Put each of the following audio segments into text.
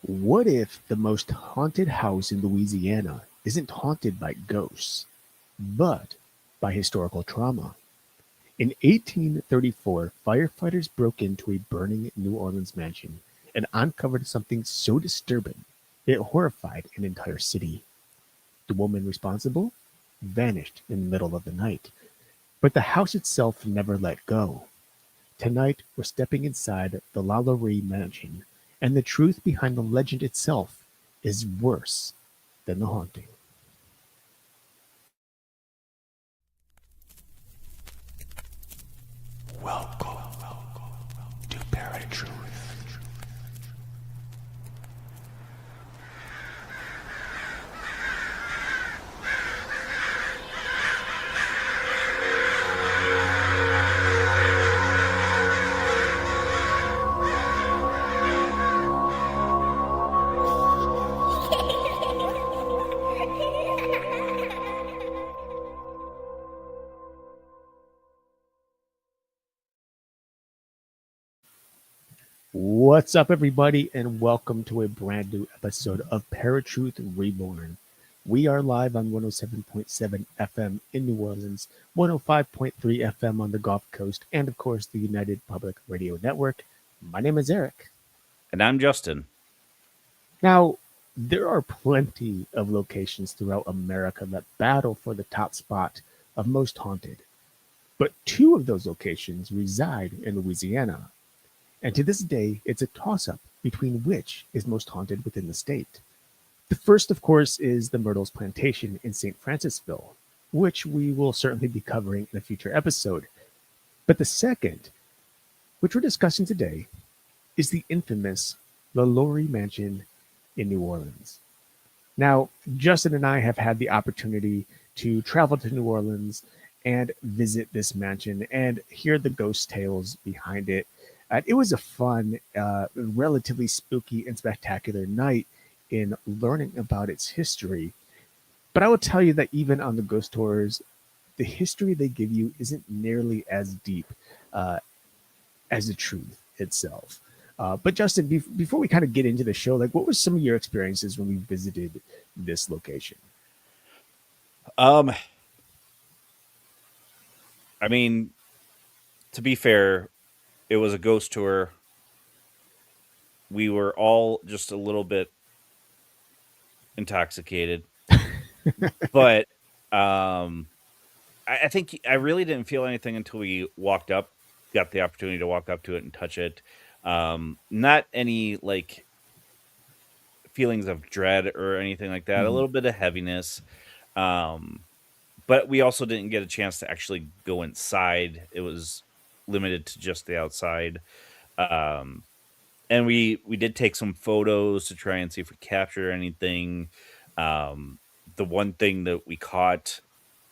What if the most haunted house in Louisiana isn't haunted by ghosts, but by historical trauma? In 1834, firefighters broke into a burning New Orleans mansion and uncovered something so disturbing it horrified an entire city. The woman responsible vanished in the middle of the night, but the house itself never let go. Tonight, we're stepping inside the LaLaurie Mansion, and the truth behind the legend itself is worse than the haunting. Welcome to ParaTruth. What's up, everybody, and welcome to a brand new episode of ParaTruth Reborn. We are live on 107.7 FM in New Orleans, 105.3 FM on the Gulf Coast, and of course, the United Public Radio Network. My name is Erik. And I'm Justin. Now, there are plenty of locations throughout America that battle for the top spot of most haunted, but two of those locations reside in Louisiana. And to this day, it's a toss-up between which is most haunted within the state. The first, of course, is the Myrtles Plantation in St. Francisville, which we will certainly be covering in a future episode. But the second, which we're discussing today, is the infamous LaLaurie Mansion in New Orleans. Now, Justin and I have had the opportunity to travel to New Orleans and visit this mansion and hear the ghost tales behind it. It was a fun, relatively spooky and spectacular night in learning about its history. But I will tell you that even on the ghost tours, the history they give you isn't nearly as deep as the truth itself. But Justin, before we kind of get into the show, like, what were some of your experiences when we visited this location? I mean, to be fair, it was a ghost tour. We were all just a little bit intoxicated, but I think I really didn't feel anything until we walked up, got the opportunity to walk up to it and touch it. Not any like feelings of dread or anything like that. A little bit of heaviness. But we also didn't get a chance to actually go inside. It was limited to just the outside. And we did take some photos to try and see if we captured anything. The one thing that we caught,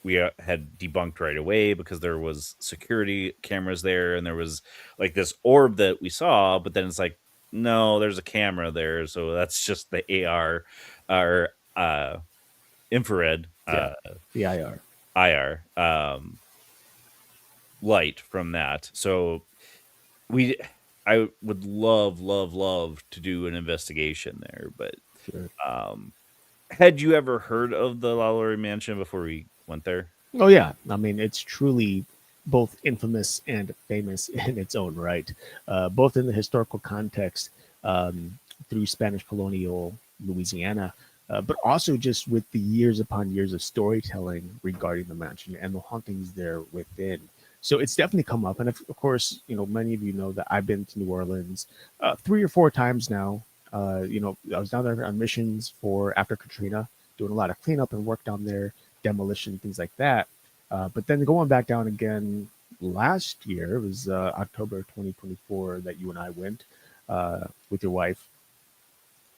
we had debunked right away because there was security cameras there, and there was like this orb that we saw, but then it's like, no, there's a camera there, so that's just the AR or infrared, The IR. Light from that. So I would love to do an investigation there, but Sure. had you ever heard of the LaLaurie Mansion before we went there? Oh yeah, I mean, it's truly both infamous and famous in its own right, both in the historical context, through Spanish colonial Louisiana, but also just with the years upon years of storytelling regarding the mansion and the hauntings there within. So it's definitely come up, and of course, many of you know that I've been to New Orleans 3 or 4 times now. I was down there on missions for after Katrina, doing a lot of cleanup and work down there, demolition, things like that. But then going back down again last year, it was October 2024 that you and I went with your wife,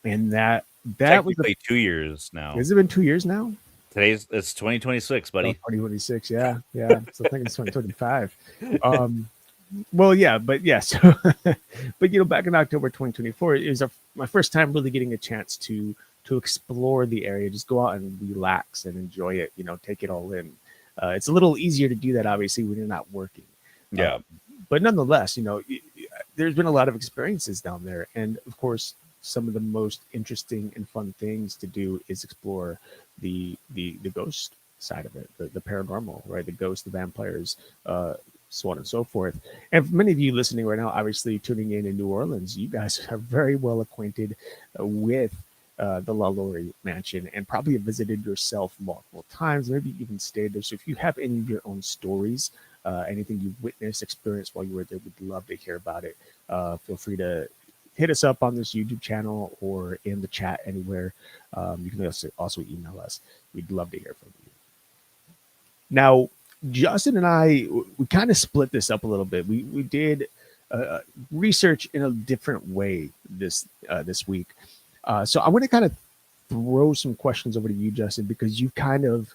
and that was Technically 2 years now. has it been 2 years now? It's 2026, buddy. 2026, yeah. So I think it's 2025. Well, yeah, but yes, but back in October 2024, it was my first time really getting a chance to explore the area, just go out and relax and enjoy it, take it all in. It's a little easier to do that, obviously, when you're not working. Yeah. But nonetheless, there's been a lot of experiences down there, and of course, some of the most interesting and fun things to do is explore the ghost side of it, the paranormal, right? The ghosts, the vampires, uh, so on and so forth. And for many of you listening right now, obviously tuning in New Orleans, you guys are very well acquainted with the LaLaurie Mansion and probably have visited yourself multiple times, maybe even stayed there. So if you have any of your own stories, anything you witnessed, experienced while you were there, we'd love to hear about it. Feel free to hit us up on this YouTube channel or in the chat anywhere. You can also email us. We'd love to hear from you. Now, Justin and I, we kind of split this up a little bit. We did research in a different way this week. So I want to kind of throw some questions over to you, Justin, because you've kind of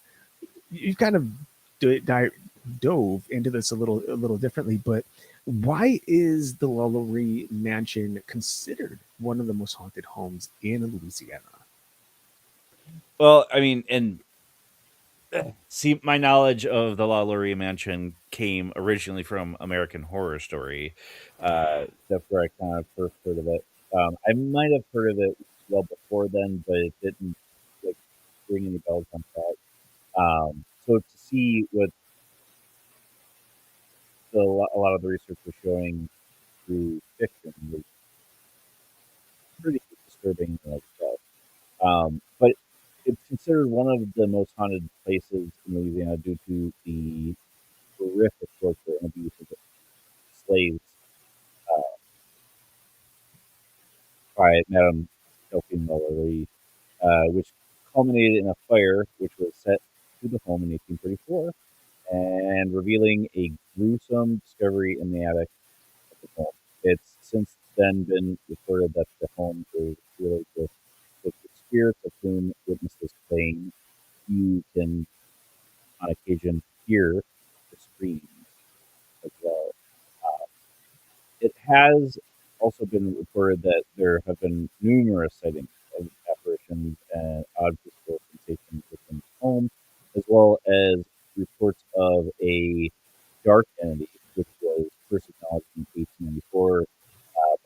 dove into this a little differently. But why is the LaLaurie Mansion considered one of the most haunted homes in Louisiana? Well, I mean, and see, my knowledge of the LaLaurie Mansion came originally from American Horror Story. That's where I kind of first heard of it. I might have heard of it well before then, but it didn't like ring any bells on that. So to see what a lot of the research was showing through fiction was pretty disturbing and like stuff. But it's considered one of the most haunted places in Louisiana due to the horrific torture and abuse of slaves uh, by Madame Delphine LaLaurie, which culminated in a fire which was set to the home in 1834 and revealing a gruesome discovery in the attic of the home. It's since then been reported that the home is filled with the spirits of whom witnesses claim you can, on occasion, hear the screams as well. Uh, it has also been reported that there have been numerous sightings of apparitions and odd physical sensations within the home, as well as reports of a dark entity, which was first acknowledged in 1894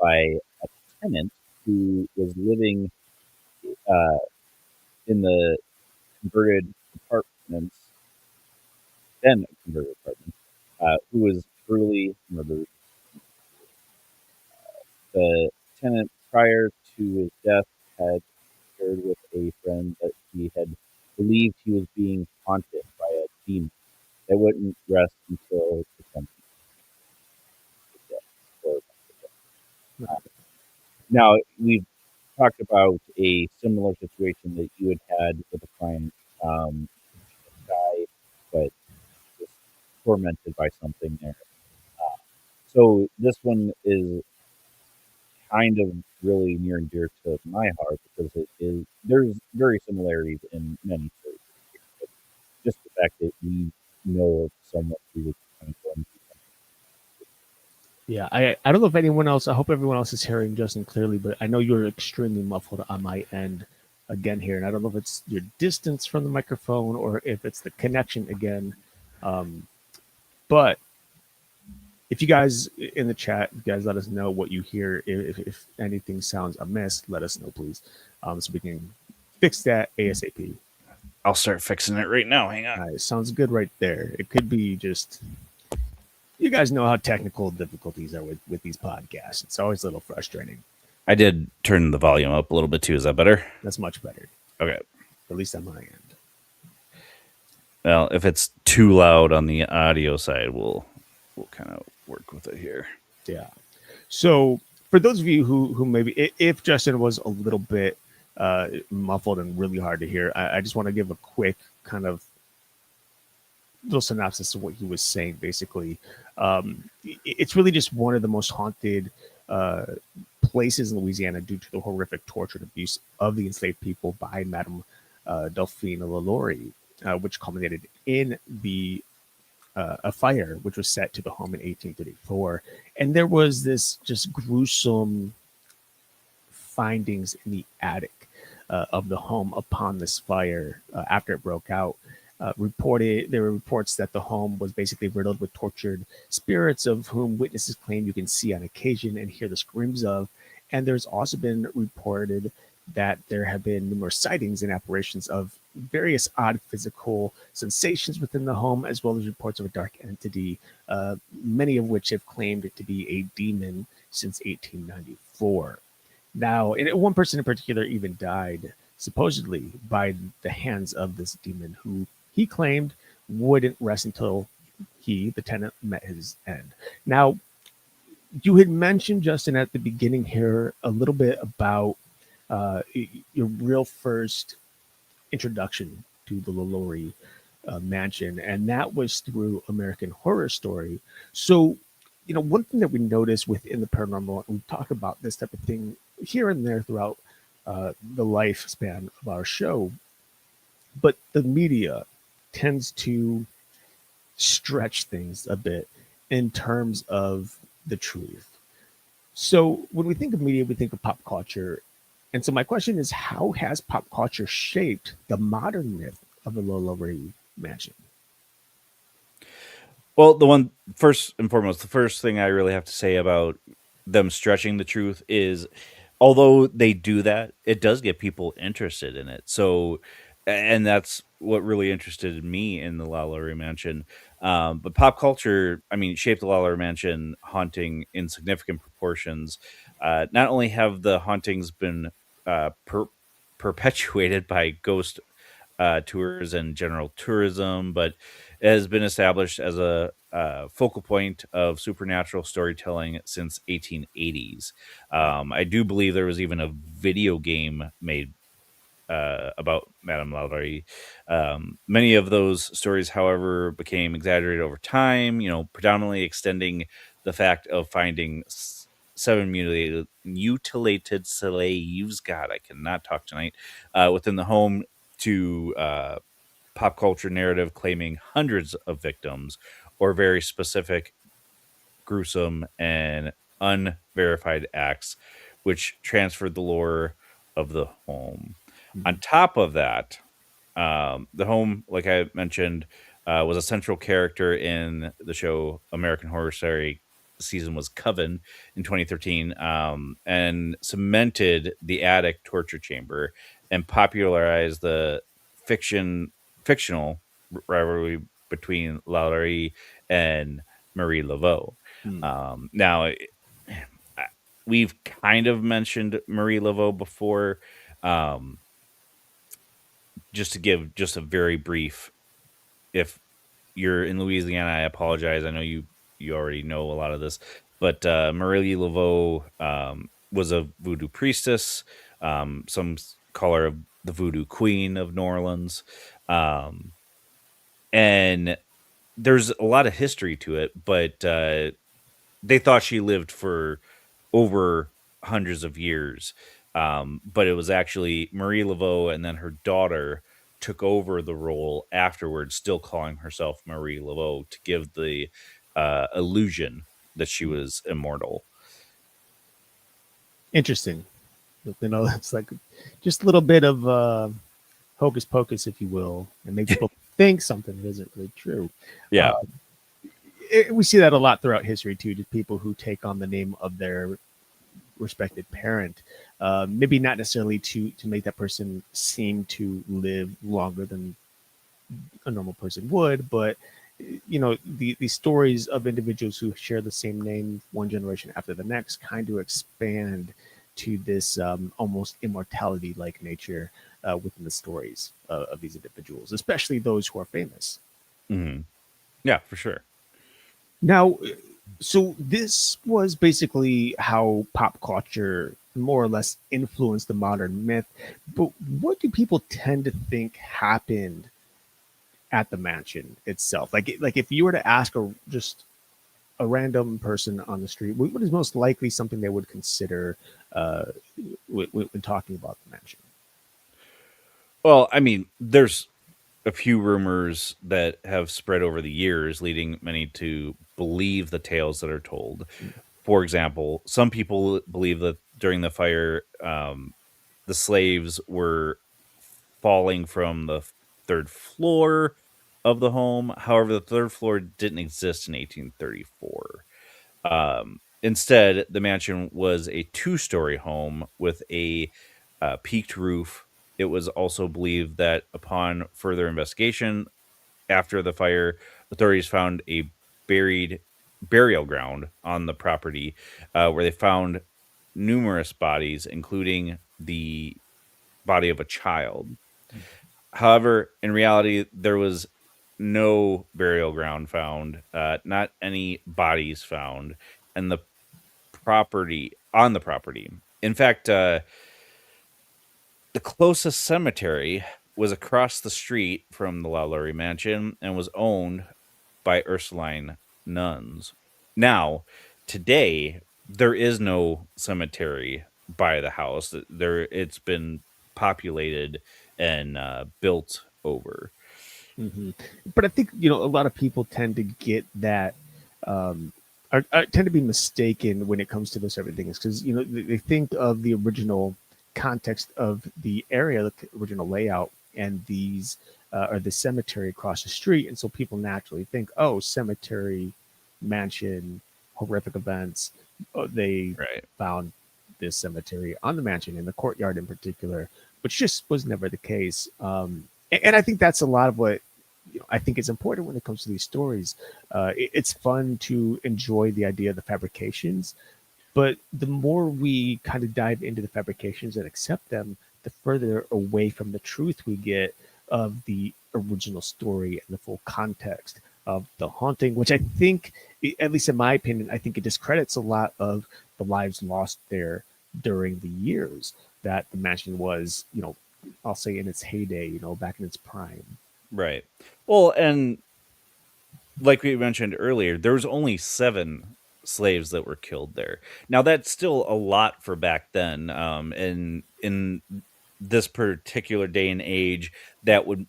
by a tenant who was living uh, in the converted apartments, then converted apartments, who was brutally murdered. The tenant, prior to his death, had shared with a friend that he had believed he was being haunted by a demon that wouldn't rest until the tenant was dead. Or, now, we've talked about a similar situation that you had with a client die, but just tormented by something there. Uh, so this one is kind of really near and dear to my heart because it is there's very similarities in many stories, but just the fact that we know of someone who was kind of going through Yeah, I don't know if anyone else. I hope everyone else is hearing Justin clearly, but I know you're extremely muffled on my end again here, and I don't know if it's your distance from the microphone or if it's the connection again. Um, but if you guys in the chat, you guys let us know what you hear. If anything sounds amiss, let us know, please, so we can fix that ASAP. I'll start fixing it right now. Hang on. Sounds good right there. It could be just you guys know how technical difficulties are with these podcasts. It's always a little frustrating. I did turn the volume up a little bit too. Is that better? That's much better, Okay. at least on my end. Well, if it's too loud on the audio side, we'll kind of work with it here. Yeah. So for those of you who maybe if Justin was a little bit muffled and really hard to hear, I just want to give a quick kind of little synopsis of what he was saying. Basically, it's really just one of the most haunted uh, places in Louisiana due to the horrific torture and abuse of the enslaved people by Madame Delphine LaLaurie, which culminated in the a fire which was set to the home in 1834. And there was this just gruesome findings in the attic of the home upon this fire after it broke out. There were reports that the home was basically riddled with tortured spirits of whom witnesses claim you can see on occasion and hear the screams of. And there's also been reported that there have been numerous sightings and apparitions of various odd physical sensations within the home, as well as reports of a dark entity, many of which have claimed it to be a demon since 1894. Now, and one person in particular even died supposedly by the hands of this demon, who he claimed wouldn't rest until he, the tenant, met his end. Now, you had mentioned, Justin, at the beginning here a little bit about your real first introduction to the LaLaurie Mansion, and that was through American Horror Story. So, one thing that we notice within the paranormal, and we talk about this type of thing here and there throughout the lifespan of our show, but the media tends to stretch things a bit in terms of the truth. So when we think of media, we think of pop culture. And so my question is, how has pop culture shaped the modern myth of the LaLaurie Mansion? Well, the one first and foremost, the first thing I really have to say about them stretching the truth is, although they do that, it does get people interested in it. So, and that's what really interested me in the LaLaurie Mansion. But pop culture, I mean, shaped the LaLaurie Mansion haunting in significant proportions. Not only have the hauntings been perpetuated by ghost tours and general tourism, but it has been established as a focal point of supernatural storytelling since 1880s. I do believe there was even a video game made about Madame Delphine. Many of those stories, however, became exaggerated over time, predominantly extending the fact of finding seven mutilated slaves. God, I cannot talk tonight. Within the home to pop culture narrative claiming hundreds of victims or very specific, gruesome, and unverified acts, which transferred the lore of the home. On Mhm. top of that, the home, like I mentioned, was a central character in the show American Horror Story. Season was Coven in 2013, and cemented the attic torture chamber and popularized the fictional rivalry between LaLaurie and Marie Laveau. Mm. Now, we've kind of mentioned Marie Laveau before. Um, just to give just a very brief, if you're in Louisiana, I apologize. I know you already know a lot of this, but Marie Laveau was a voodoo priestess. Some call her the voodoo queen of New Orleans. Um, and there's a lot of history to it, but they thought she lived for over hundreds of years. But it was actually Marie Laveau and then her daughter took over the role afterwards, still calling herself Marie Laveau to give the illusion that she was immortal. Interesting. It's like just a little bit of hocus pocus, if you will, and make people think something that isn't really true. Yeah. Uh, we see that a lot throughout history too. Just people who take on the name of their respected parent, maybe not necessarily to make that person seem to live longer than a normal person would, but the stories of individuals who share the same name one generation after the next kind of expand to this almost immortality like nature within the stories of these individuals, especially those who are famous. Hmm. Yeah, for sure. Now, so this was basically how pop culture more or less influenced the modern myth. But what do people tend to think happened at the mansion itself? Like if you were to ask just a random person on the street, what is most likely something they would consider uh, when talking about the mansion? Well, I mean, there's a few rumors that have spread over the years, leading many to believe the tales that are told. For example, some people believe that during the fire, the slaves were falling from the third floor of the home. However, the third floor didn't exist in 1834. Instead, the mansion was a two-story home with a peaked roof. It was also believed that upon further investigation after the fire, authorities found a buried burial ground on the property where they found numerous bodies, including the body of a child. However, in reality, there was no burial ground found, not any bodies found, and the property on the property. In fact, the closest cemetery was across the street from the LaLaurie Mansion and was owned by Ursuline nuns. Now, today, there is no cemetery by the house. It's been populated and built over. Hmm. But I think a lot of people tend to get that, tend to be mistaken when it comes to those everything because they think of the original context of the area, the original layout, and these or the cemetery across the street, and so people naturally think, oh, cemetery, mansion, horrific events. They Right. found this cemetery on the mansion in the courtyard in particular, which just was never the case. And I think that's a lot of what I think is important when it comes to these stories. It's fun to enjoy the idea of the fabrications, but the more we kind of dive into the fabrications and accept them, the further away from the truth we get of the original story and the full context of the haunting, which I think, at least in my opinion, I think it discredits a lot of the lives lost there during the years that the mansion was, I'll say in its heyday, back in its prime. Right. Well, and like we mentioned earlier, there was only 7 slaves that were killed there. Now that's still a lot for back then. And in this particular day and age, that would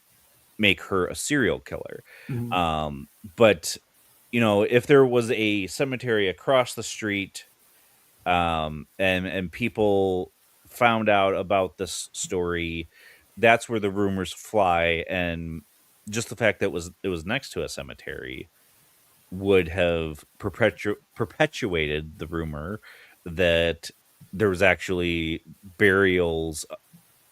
make her a serial killer. Mhm. But if there was a cemetery across the street, and people found out about this story, that's where the rumors fly, and just the fact that it was next to a cemetery would have perpetuated the rumor that there was actually burials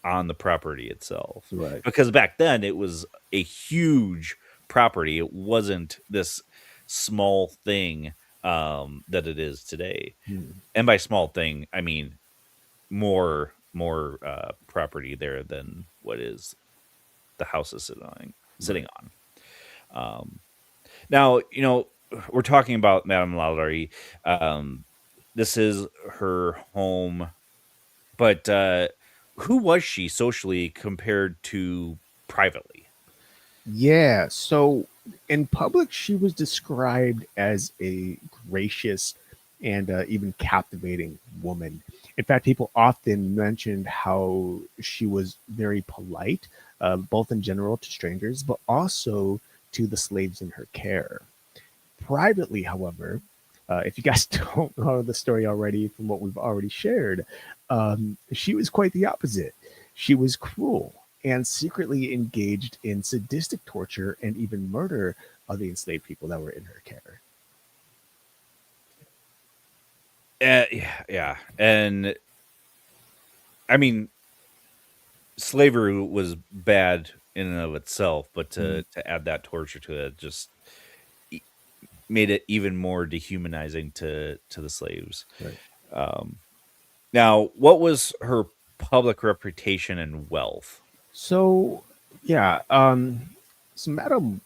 on the property itself. Right. Because back then it was a huge property. It wasn't this small thing that it is today. Mm. And by small thing, I mean more property there than what is the house is sitting Right. on. Now, we're talking about Madame LaLaurie. Um, this is her home, but who was she socially compared to privately? Yeah. So in public, she was described as a gracious and even captivating woman. In fact, people often mentioned how she was very polite, both in general to strangers, but also to the slaves in her care. Privately, however, if you guys don't know the story already from what we've already shared, she was quite the opposite. She was cruel and secretly engaged in sadistic torture and even murder of the enslaved people that were in her care. Yeah, yeah, and I mean, slavery was bad in and of itself, but Mm. to add that torture to it just e- made it even more dehumanizing to the slaves. Right. Um, Now, what was her public reputation and wealth? So, yeah, so Madame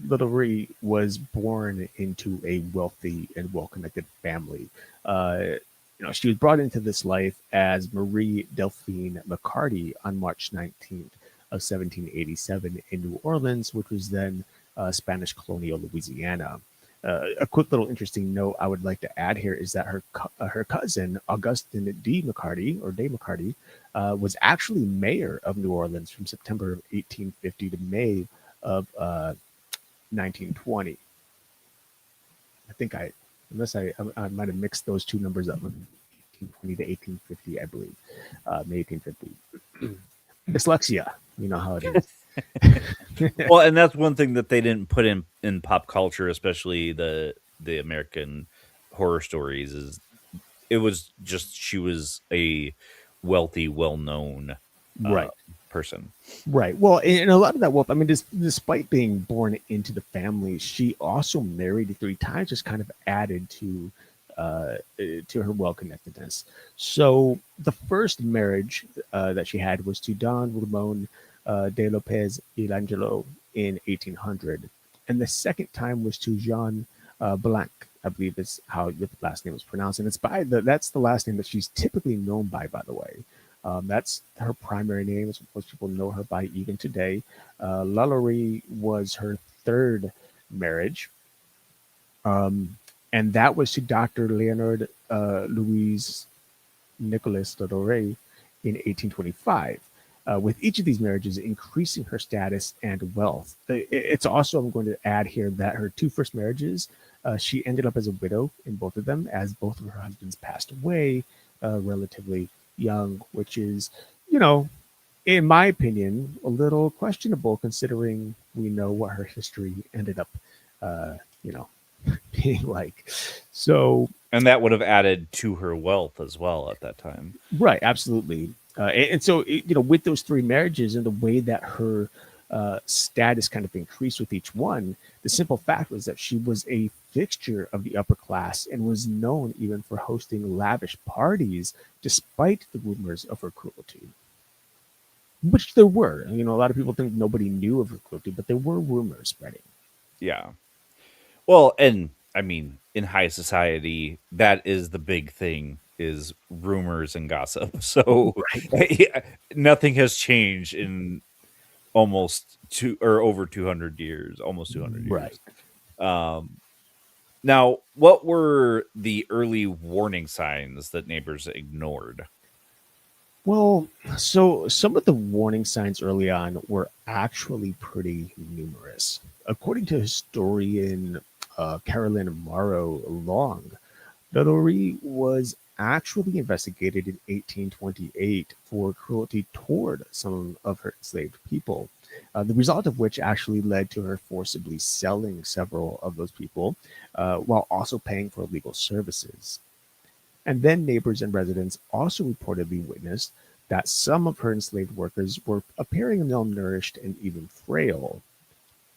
Little was born into a wealthy and well-connected family. Uh, she was brought into this life as Marie Delphine LaLaurie on March 19th of 1787 in New Orleans, which was then Spanish colonial Louisiana. A quick little interesting note I would like to add here is that her cousin Augustine D. McCarty or Day McCarty was actually mayor of New Orleans from September of 1850 to May of 1920. I think unless I might have mixed those two numbers up, 1820 to 1850, I believe, May 1850. Dyslexia, you know how it is. Well, and that's one thing that they didn't put in pop culture, especially the American horror stories, is it was just she was a wealthy, well-known uh, Right. person. Right. Well, and a lot of that wealth, I mean, despite being born into the family, she also married 3 times, just kind of added to her well connectedness. So the first marriage that she had was to Don Ramon de Lopez y Angelo in 1800, and the second time was to Jean Blanc, I believe is how the last name was pronounced, and that's the last name that she's typically known by the way. That's her primary name. It's what most people know her by even today. LaLaurie was her third marriage, um, and that was to Dr. Leonard Louise Nicholas LaLaurie in 1825. With each of these marriages increasing her status and wealth. It's also, I'm going to add here, that her 2 first marriages, she ended up as a widow in both of them, as both of her husbands passed away relatively young, which is, you know, in my opinion, a little questionable considering we know what her history ended up, uh, you know, being like. So, And that would have added to her wealth as well at that time. right, absolutely. And so, with those 3 marriages and the way that her status kind of increased with each one, the simple fact was that she was a fixture of the upper class and was known even for hosting lavish parties despite the rumors of her cruelty. Which there were. A lot of people think nobody knew of her cruelty, but there were rumors spreading. Yeah. Well, and I mean, in high society, that is the big thing is rumors and gossip. So Right. yeah, nothing has changed in almost two or over 200 years, almost 200 Right. years. Um, Now, what were the early warning signs that neighbors ignored? Well, so some of the warning signs early on were actually pretty numerous. According to historian Carolyn Morrow Long, LaLaurie was actually investigated in 1828 for cruelty toward some of her enslaved people, the result of which actually led to her forcibly selling several of those people while also paying for legal services. And then neighbors and residents also reportedly witnessed that some of her enslaved workers were appearing malnourished and even frail.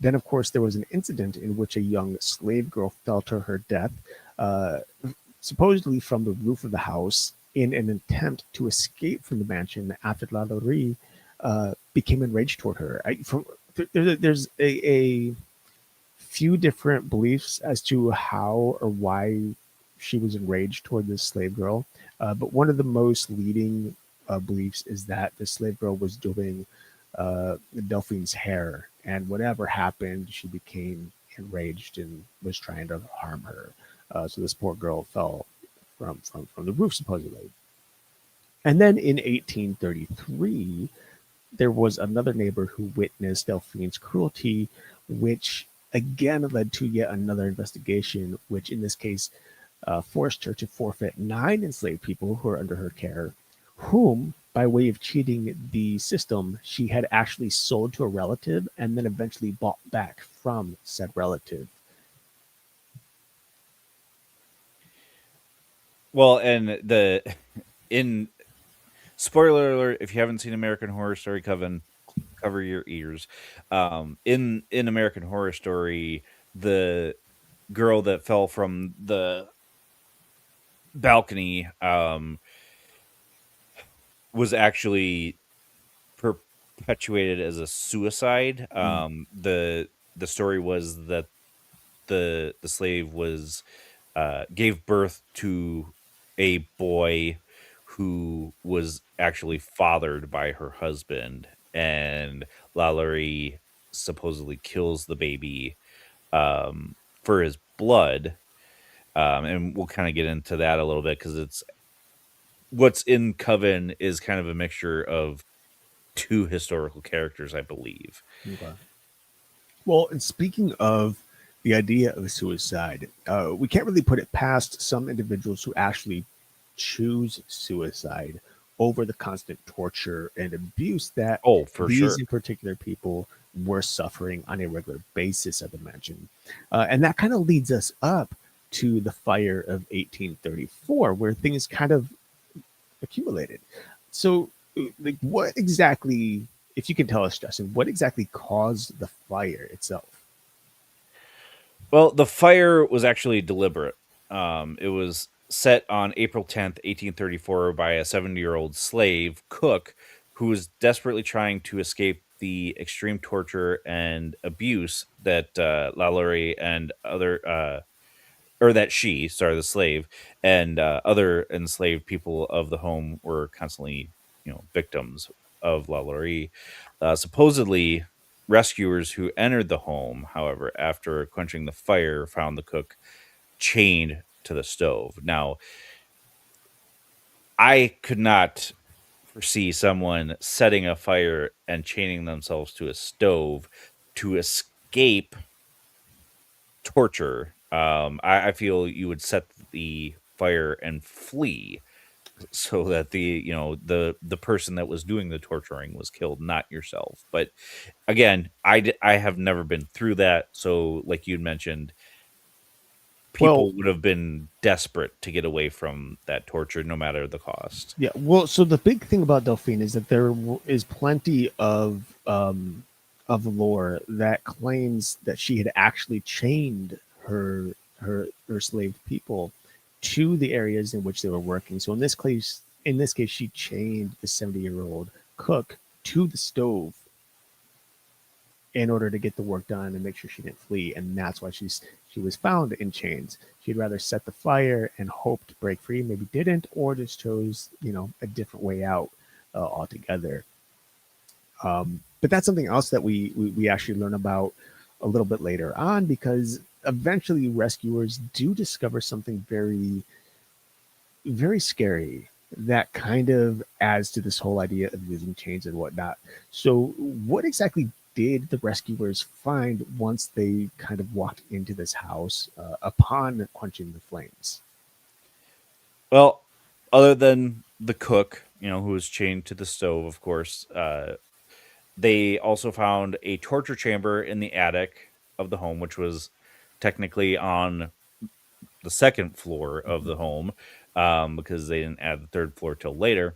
Then, of course, there was an incident in which a young slave girl fell to her death, uh, supposedly from the roof of the house, in an attempt to escape from the mansion after La Laurie became enraged toward her. There's a few different beliefs as to how or why she was enraged toward this slave girl. But one of the most leading beliefs is that the slave girl was doing Delphine's hair, and whatever happened, she became enraged and was trying to harm her. So this poor girl fell from the roof, supposedly. And then in 1833, there was another neighbor who witnessed Delphine's cruelty, which again led to yet another investigation, which in this case forced her to forfeit 9 enslaved people who were under her care, whom, by way of cheating the system, she had actually sold to a relative and then eventually bought back from said relative. Well, and the in spoiler alert, if you haven't seen American Horror Story, cover your ears. In American Horror Story, the girl that fell from the balcony was actually perpetuated as a suicide. Mm. The story was that the slave was gave birth to a boy who was actually fathered by her husband, and Lalaurie supposedly kills the baby for his blood. And we'll kind of get into that a little bit because it's what's in Coven is kind of a mixture of two historical characters, I believe. Okay. Well, and speaking of the idea of suicide, we can't really put it past some individuals who actually choose suicide over the constant torture and abuse that Oh, for these sure. in particular people were suffering on a regular basis, I'd imagine. And that kind of leads us up to the fire of 1834, where things kind of accumulated. So, like, what exactly, if you can tell us, Justin, what exactly caused the fire itself? Well, the fire was actually deliberate. It was set on April 10th, 1834, by a 70-year-old slave cook who was desperately trying to escape the extreme torture and abuse that LaLaurie and other or that she, sorry, the slave, and other enslaved people of the home were constantly, victims of La Laurie. Supposedly, rescuers who entered the home, however, after quenching the fire, found the cook chained to the stove. Now, I could not foresee someone setting a fire and chaining themselves to a stove to escape torture. I feel you would set the fire and flee so that the person that was doing the torturing was killed, not yourself. But again, I have never been through that. So, like you'd mentioned, Well, people would have been desperate to get away from that torture, no matter the cost. yeah. Well, so the big thing about Delphine is that is plenty of lore that claims that she had actually chained her slave people to the areas in which they were working. So in this case, she chained the 70-year-old cook to the stove in order to get the work done and make sure she didn't flee. And that's why she was found in chains. She'd rather set the fire and hope to break free, maybe didn't, or just chose, a different way out altogether. But that's something else that we actually learn about a little bit later on, because eventually rescuers do discover something very, very scary that kind of adds to this whole idea of using chains and whatnot. So, what exactly did the rescuers find once they kind of walked into this house upon quenching the flames? Well, other than the cook, who was chained to the stove, of course, they also found a torture chamber in the attic of the home, which was technically on the second floor of the home, because they didn't add the third floor till later.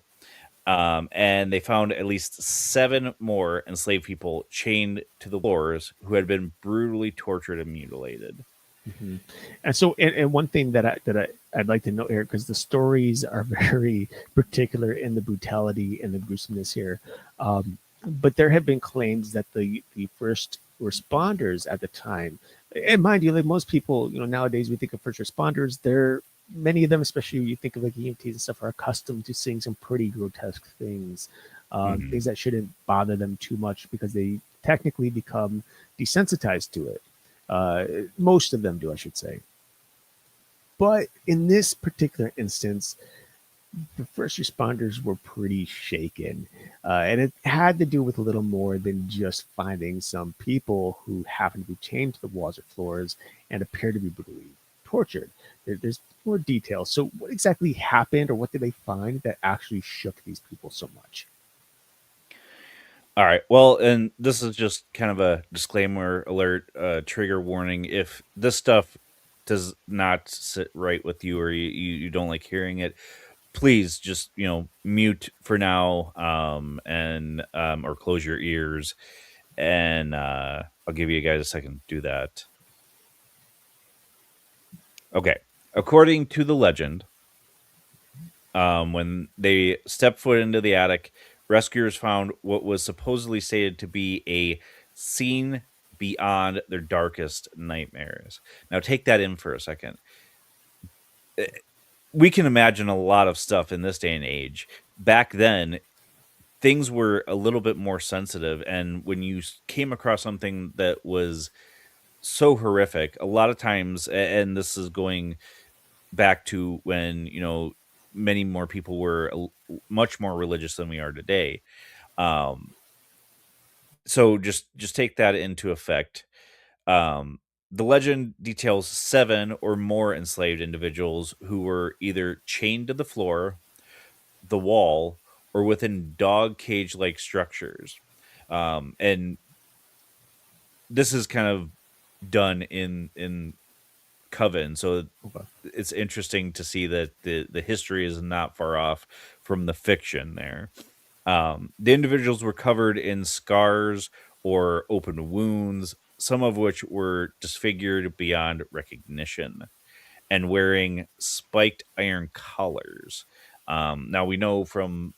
And they found at least 7 more enslaved people chained to the floors who had been brutally tortured and mutilated. Hmm. And so, and one thing I'd like to note here, because the stories are very particular in the brutality and the gruesomeness here, but there have been claims that the first responders at the time, and mind you, like most people, nowadays we think of first responders, they're many of them, especially you think of like EMTs and stuff, are accustomed to seeing some pretty grotesque things, Mhm. things that shouldn't bother them too much because they technically become desensitized to it. Uh, Most of them do, I should say. But in this particular instance, the first responders were pretty shaken. And it had to do with a little more than just finding some people who happened to be chained to the walls or floors and appear to be brutally tortured. There's more details. So, what exactly happened, or what did they find that actually shook these people so much? All right. Well, and this is just kind of a disclaimer alert, trigger warning. If this stuff does not sit right with you, or you don't like hearing it, please just, mute for now, and or close your ears, and I'll give you guys a second to do that. Okay. According to the legend, when they stepped foot into the attic, rescuers found what was supposedly stated to be a scene beyond their darkest nightmares. Now, take that in for a second. Eh, We can imagine a lot of stuff in this day and age. Back then, things were a little bit more sensitive. And when you came across something that was so horrific, a lot of times, and this is going back to when, many more people were much more religious than we are today. Um, so just take that into effect. Um, the legend details 7 or more enslaved individuals who were either chained to the floor, the wall, or within dog cage like structures. And this is kind of done in coven. So Okay. it's interesting to see that the history is not far off from the fiction there. The individuals were covered in scars or open wounds, some of which were disfigured beyond recognition, and wearing spiked iron collars. Now we know from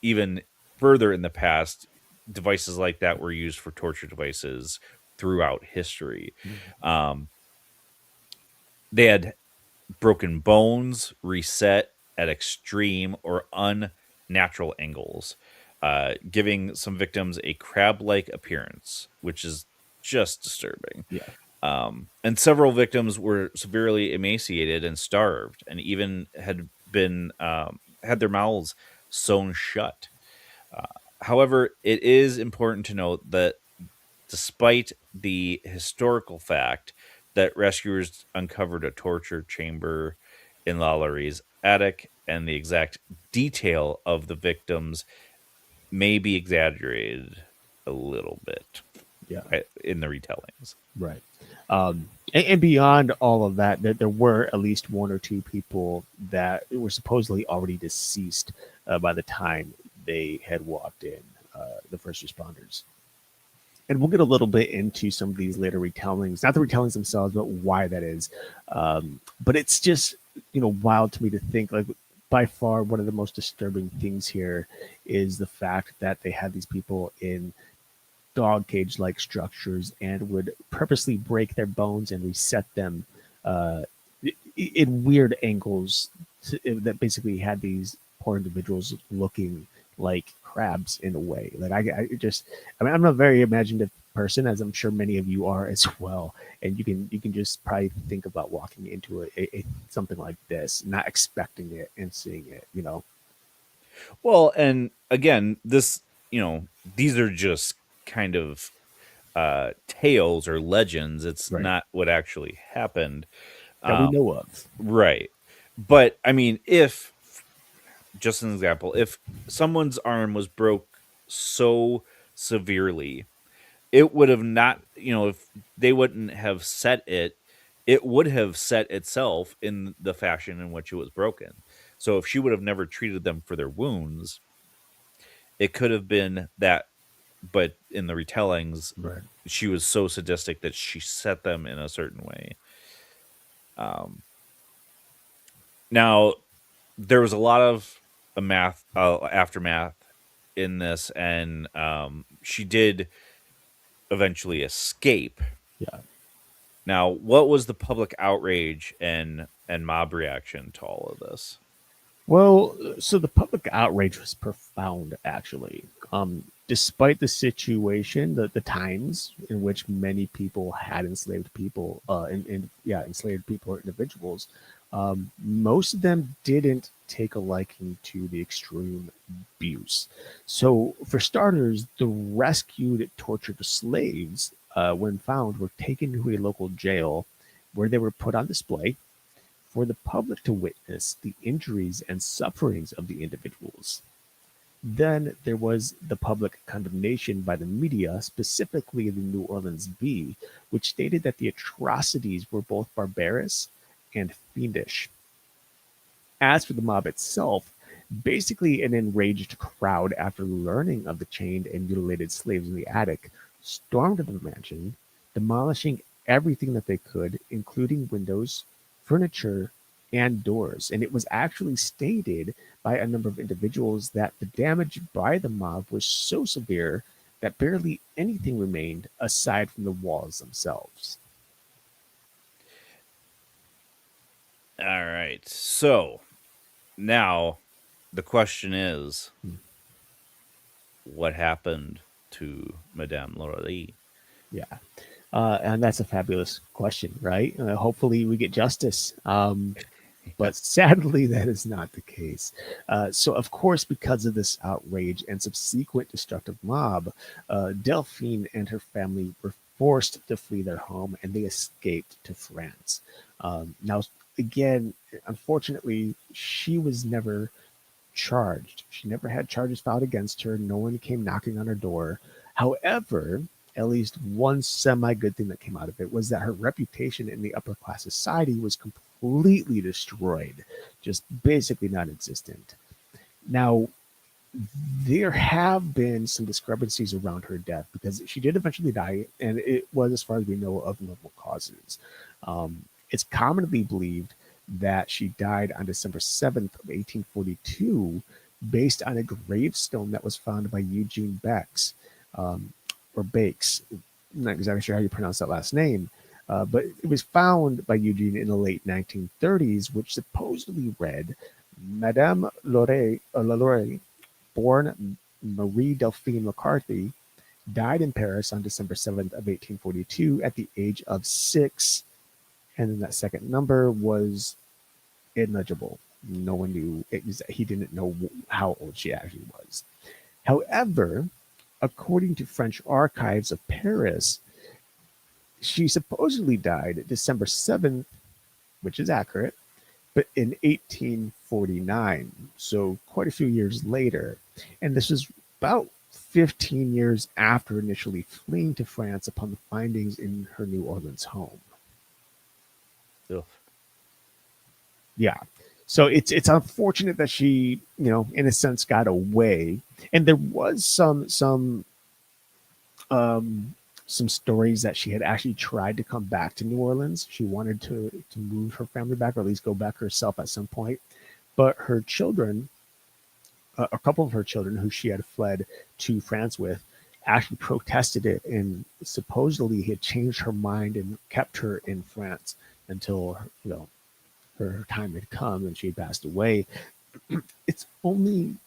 even further in the past, devices like that were used for torture devices throughout history. Mhm. Um, they had broken bones reset at extreme or unnatural angles, giving some victims a crab like appearance, which is just disturbing. Yeah. And several victims were severely emaciated and starved, and even had their mouths sewn shut. Uh, However, it is important to note that despite the historical fact that rescuers uncovered a torture chamber in LaLaurie's attic and the exact detail of the victims may be exaggerated a little bit Yeah. in the retellings. Right. And beyond all of that, there were at least one or two people that were supposedly already deceased by the time they had walked in, the first responders. And we'll get a little bit into some of these later retellings, not the retellings themselves, but why that is. But it's just, wild to me to think, like, by far one of the most disturbing things here is the fact that they had these people in dog cage like structures and would purposely break their bones and reset them uh, in weird angles that basically had these poor individuals looking like crabs in a way. Like I mean, I'm a very imaginative person, as I'm sure many of you are as well. And you can just probably think about walking into something like this, not expecting it and seeing it. Well, and again, these are just kind of tales or legends. It's Right. not what actually happened. That we Um, know of. right. But I mean, if just an example, if someone's arm was broke so severely, it would have not, if they wouldn't have set it, it would have set itself in the fashion in which it was broken. So if she would have never treated them for their wounds, it could have been that, but in the retellings, Right. she was so sadistic that she set them in a certain way. Um, Now, there was a lot of aftermath in this, and she did eventually escape. Yeah. Now, what was the public outrage and mob reaction to all of this? Well, so the public outrage was profound, actually. Despite the situation, the times in which many people had enslaved people, enslaved people or individuals, most of them didn't take a liking to the extreme abuse. So, for starters, the rescued, tortured slaves, when found, were taken to a local jail where they were put on display for the public to witness the injuries and sufferings of the individuals. Then there was the public condemnation by the media, specifically the New Orleans Bee, which stated that the atrocities were both barbarous and fiendish. As for the mob itself, basically an enraged crowd, after learning of the chained and mutilated slaves in the attic, stormed the mansion, demolishing everything that they could, including windows, furniture, and doors. And it was actually stated by a number of individuals that the damage by the mob was so severe that barely anything remained aside from the walls themselves. All right. So now the question is, Hmm. what happened to Madame Delphine? Yeah. And that's a fabulous question, right? Hopefully, we get justice. Yeah. But sadly, that is not the case. So, of course, because of this outrage and subsequent destructive mob, Delphine and her family were forced to flee their home and they escaped to France. Now, again, unfortunately, she was never charged. She never had charges filed against her. No one came knocking on her door. However, at least one semi good thing that came out of it was that her reputation in the upper class society was completely destroyed, just basically non existent. Now, there have been some discrepancies around her death because she did eventually die, and it was, as far as we know, of normal causes. It's commonly believed that she died on December 7th of 1842, based on a gravestone that was found by Eugene Bex, or Bakes. I'm not exactly sure how you pronounce that last name, but it was found by Eugene in the late 1930s, which supposedly read, Madame LaLaurie, born Marie Delphine McCarthy, died in Paris on December 7th of 1842 at the age of 6. And then that second number was illegible. No one knew. He didn't know how old she actually was. However, according to French archives of Paris, she supposedly died December 7th, which is accurate, but in 1849, so quite a few years later. And this was about 15 years after initially fleeing to France upon the findings in her New Orleans home. Ugh. Yeah. So it's unfortunate that she, in a sense got away. And there was um some stories that she had actually tried to come back to New Orleans. She wanted to move her family back, or at least go back herself at some point. But her children, a couple of her children who she had fled to France with, actually protested it, and supposedly had changed her mind and kept her in France until her time had come and she had passed away. It's only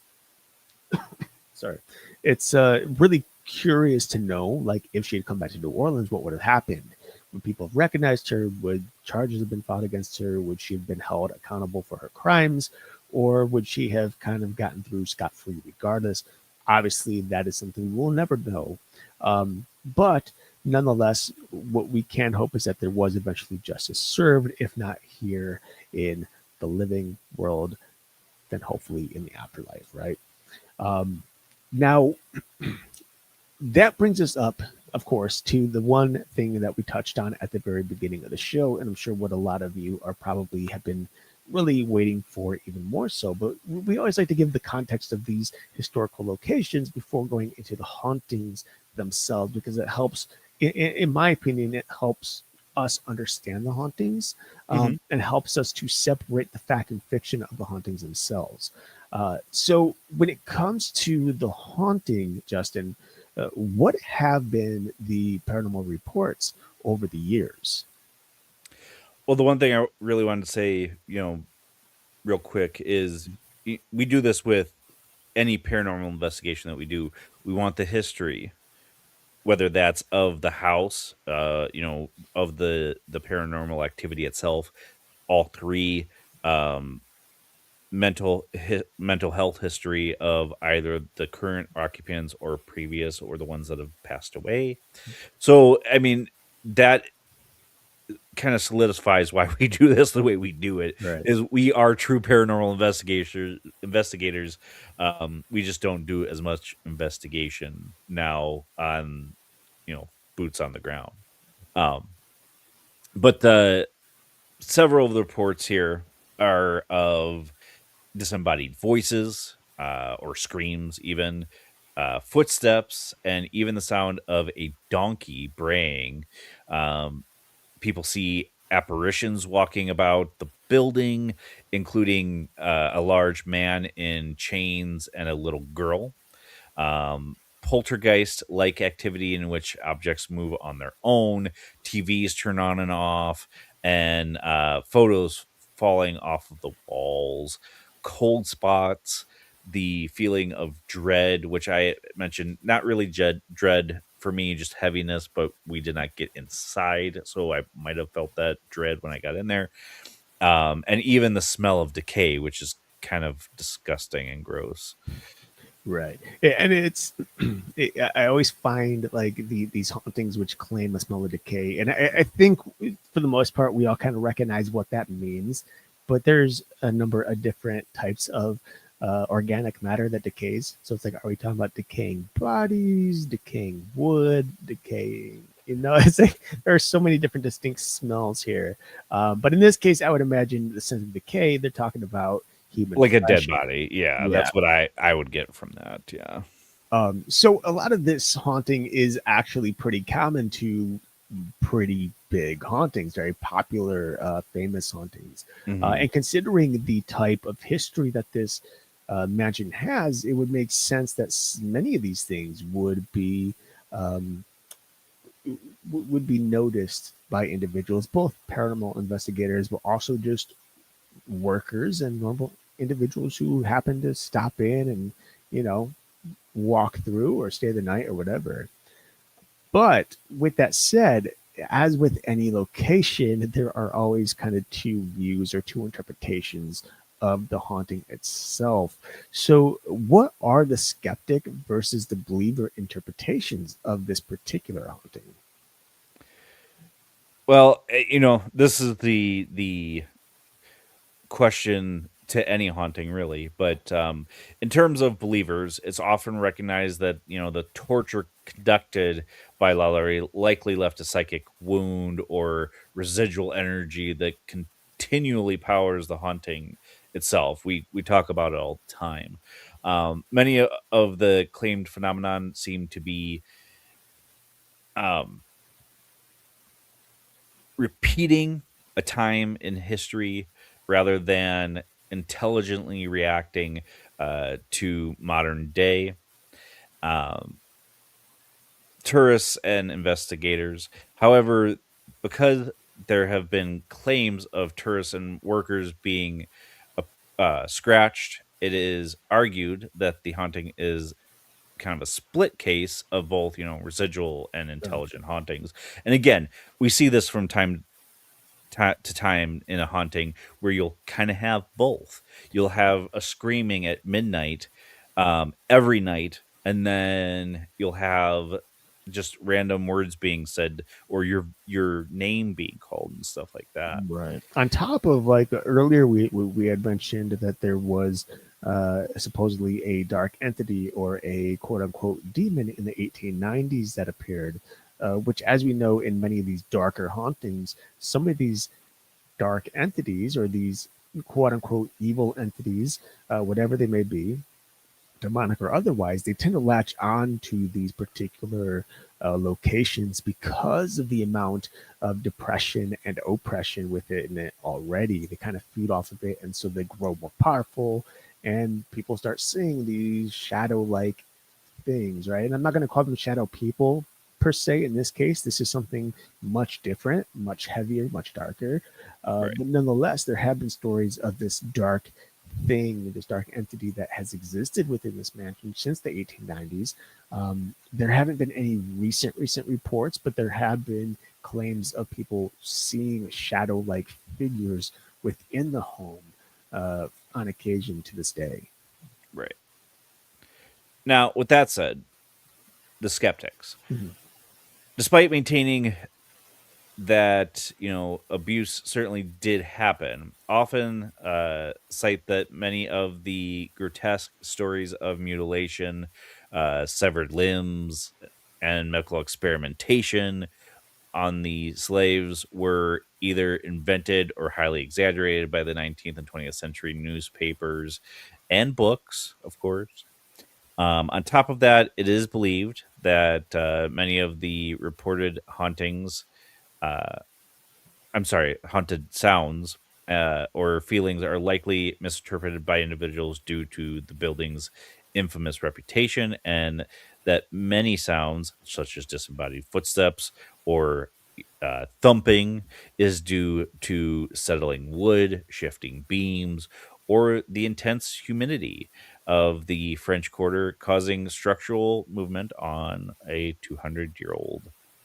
sorry, it's really curious to know, like, if she had come back to New Orleans, what would have happened. Would people have recognized her? Would charges have been filed against her? Would she have been held accountable for her crimes? Or would she have kind of gotten through scot-free regardless? Obviously, that is something we'll never know. But nonetheless, what we can hope is that there was eventually justice served, if not here in the living world, then hopefully in the afterlife, right? Now, that brings us up, of course, to the one thing that we touched on at the very beginning of the show, and I'm sure what a lot of you are probably have been really waiting for even more so. But we always like to give the context of these historical locations before going into the hauntings themselves, because it helps, in my opinion, it helps us understand the hauntings, Mhm. and helps us to separate the fact and fiction of the hauntings themselves. So when it comes to the haunting, Justin, what have been the paranormal reports over the years? Well, the one thing I really wanted to say, real quick is we do this with any paranormal investigation that we do. We want the history, whether that's of the house, of the paranormal activity itself, all three, um, mental health history of either the current occupants or previous or the ones that have passed away. So, I mean, that kind of solidifies why we do this the way we do it Right. is we are true paranormal investigators. We just don't do as much investigation now on, boots on the ground. Um, but the several of the reports here are of disembodied voices, or screams, even footsteps, and even the sound of a donkey braying. Um, People see apparitions walking about the building, including a large man in chains and a little girl. Poltergeist like activity in which objects move on their own, TVs turn on and off, and photos falling off of the walls, cold spots, the feeling of dread, which I mentioned, not really dread for me, just heaviness, but we did not get inside. So I might have felt that dread when I got in there. And even the smell of decay, which is kind of disgusting and gross. Right. And it's, I always find like these hauntings which claim the smell of decay. And I think for the most part, we all kind of recognize what that means. But there's a number of different types of organic matter that decays. So it's like, are we talking about decaying bodies, decaying wood, decaying? It's like there are so many different distinct smells here. But in this case, I would imagine the sense of decay. They're talking about human Like a dead flesh. body. Yeah, Yeah. that's what I would get from that. Yeah. So a lot of this haunting is actually pretty common to pretty big hauntings, very popular, famous hauntings. Hmm. And considering the type of history that this mansion has, it would make sense that many of these things um, would be noticed by individuals, both paranormal investigators, but also just workers and normal individuals who happen to stop in and you know walk through or stay the night or whatever. But with that said, as with any location, there are always kind of two views or two interpretations of the haunting itself. So, what are the skeptic versus the believer interpretations of this particular haunting? Well, this is the question to any haunting, really. But in terms of believers, it's often recognized that the torture conducted by LaLaurie likely left a psychic wound or residual energy that continually powers the haunting itself. We talk about it all the time. Many of the claimed phenomenon seem to be um, repeating a time in history rather than intelligently reacting to modern day um, tourists and investigators. However, because there have been claims of tourists and workers being scratched, it is argued that the haunting is kind of a split case of both, residual and intelligent hauntings. And again, we see this from time to time in a haunting where you'll kind of have both. You'll have a screaming at midnight every night, and then you'll have just random words being said or your name being called and stuff like that. Right. On top of like earlier, we had mentioned that there was supposedly a dark entity or a quote unquote demon in the 1890s that appeared, which, as we know, in many of these darker hauntings, some of these dark entities or these quote unquote evil entities, whatever they may be, demonic or otherwise, they tend to latch on to these particular locations because of the amount of depression and oppression within it already. They kind of feed off of it, and so they grow more powerful, and people start seeing these shadow-like things, right? And I'm not going to call them shadow people per se. In this case, this is something much different, much heavier, much darker. Right. But nonetheless, there have been stories of this dark thing, this dark entity that has existed within this mansion since the 1890s. There haven't been any recent reports, but there have been claims of people seeing shadow-like figures within the home on occasion to this day. Right. Now, with that said, the skeptics, Mhm. despite maintaining that abuse certainly did happen, often cite that many of the grotesque stories of mutilation, severed limbs, and medical experimentation on the slaves were either invented or highly exaggerated by the 19th and 20th century newspapers and books, of course. On top of that, it is believed that many of the reported hauntings, uh, I'm sorry, haunted sounds or feelings are likely misinterpreted by individuals due to the building's infamous reputation, and that many sounds, such as disembodied footsteps or thumping, is due to settling wood, shifting beams, or the intense humidity of the French Quarter causing structural movement on a 200-year-old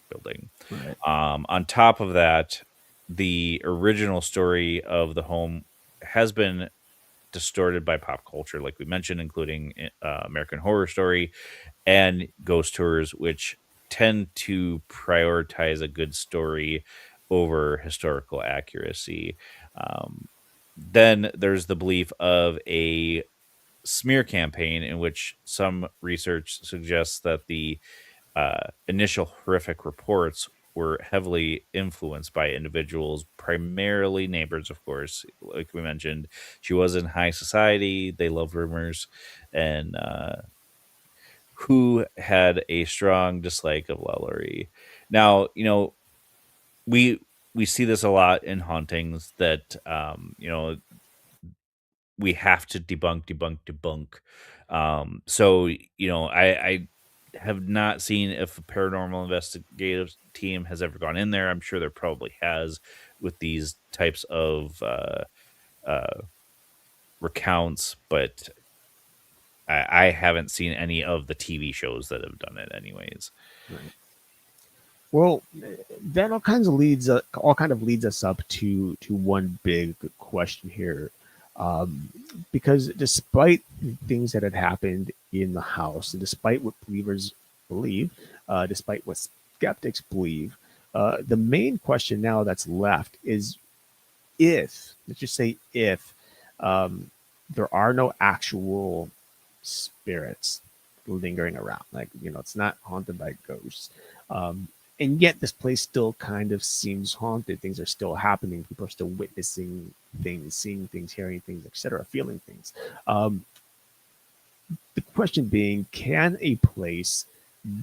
building. Right. On top of that, the original story of the home has been distorted by pop culture, like we mentioned, including American Horror Story and ghost tours, which tend to prioritize a good story over historical accuracy. Then there's the belief of a smear campaign in which some research suggests that the initial horrific reports were heavily influenced by individuals, primarily neighbors, of course. Like we mentioned, she was in high society. They love rumors, and who had a strong dislike of LaLaurie. Now, we we see this a lot in hauntings that we have to debunk. So I have not seen if a paranormal investigative team has ever gone in there. I'm sure there probably has with these types of uh, recounts, but I haven't seen any of the TV shows that have done it, anyways. Right. Well, that all kind of leads us up to one big question here, um, because despite the things that had happened in the house, and despite what believers believe, despite what skeptics believe, the main question now that's left is if, let's just say if, um, there are no actual spirits lingering around, like, it's not haunted by ghosts. Um, and yet this place still kind of seems haunted. Things are still happening. People are still witnessing things, seeing things, hearing things, etc., feeling things. Um, the question being, can a place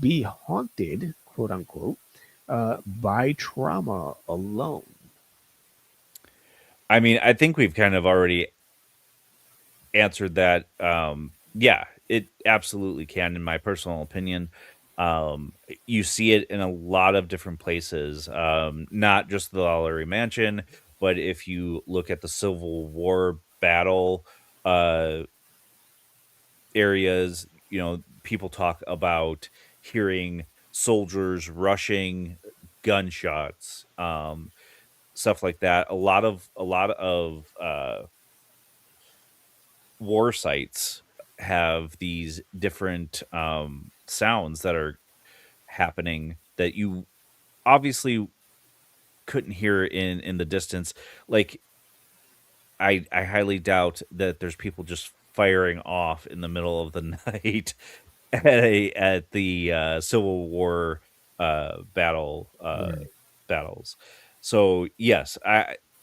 be haunted, quote unquote, by trauma alone? I mean, I think we've kind of already answered that. Yeah, it absolutely can, in my personal opinion. You see it in a lot of different places, not just the LaLaurie Mansion, but if you look at the Civil War battle uh, areas, people talk about hearing soldiers rushing, gunshots, stuff like that. A lot of war sites have these different sounds that are happening that you obviously couldn't hear in the distance. Like I highly doubt that there's people just firing off in the middle of the night at the Civil War Right. battles. So yes,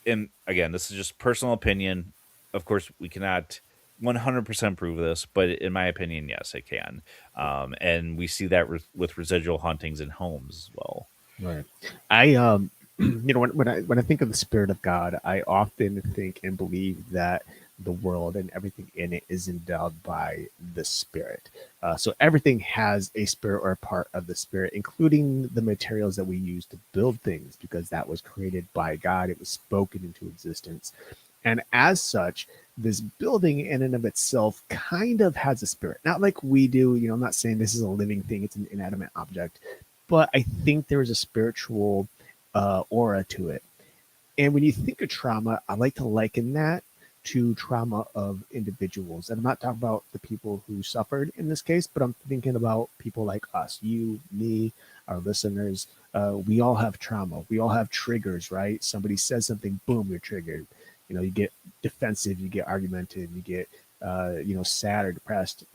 and again, this is just personal opinion. Of course, we cannot 100% prove this, but in my opinion, yes, it can. And we see that with residual hauntings in homes as well. Right. I when I think of the spirit of God, I often think and believe that the world and everything in it is endowed by the spirit. So everything has a spirit or a part of the spirit, including the materials that we use to build things, because that was created by God. It was spoken into existence, and as such, this building in and of itself kind of has a spirit. Not like we do. I'm not saying this is a living thing; it's an inanimate object, but I think there is a spiritual aura to it. And when you think of trauma, I like to liken that to trauma of individuals. And I'm not talking about the people who suffered in this case, but I'm thinking about people like us, you, me, our listeners. We all have trauma. We all have triggers, right? Somebody says something, boom, you're triggered. You get defensive, you get argumentative, you get, sad or depressed,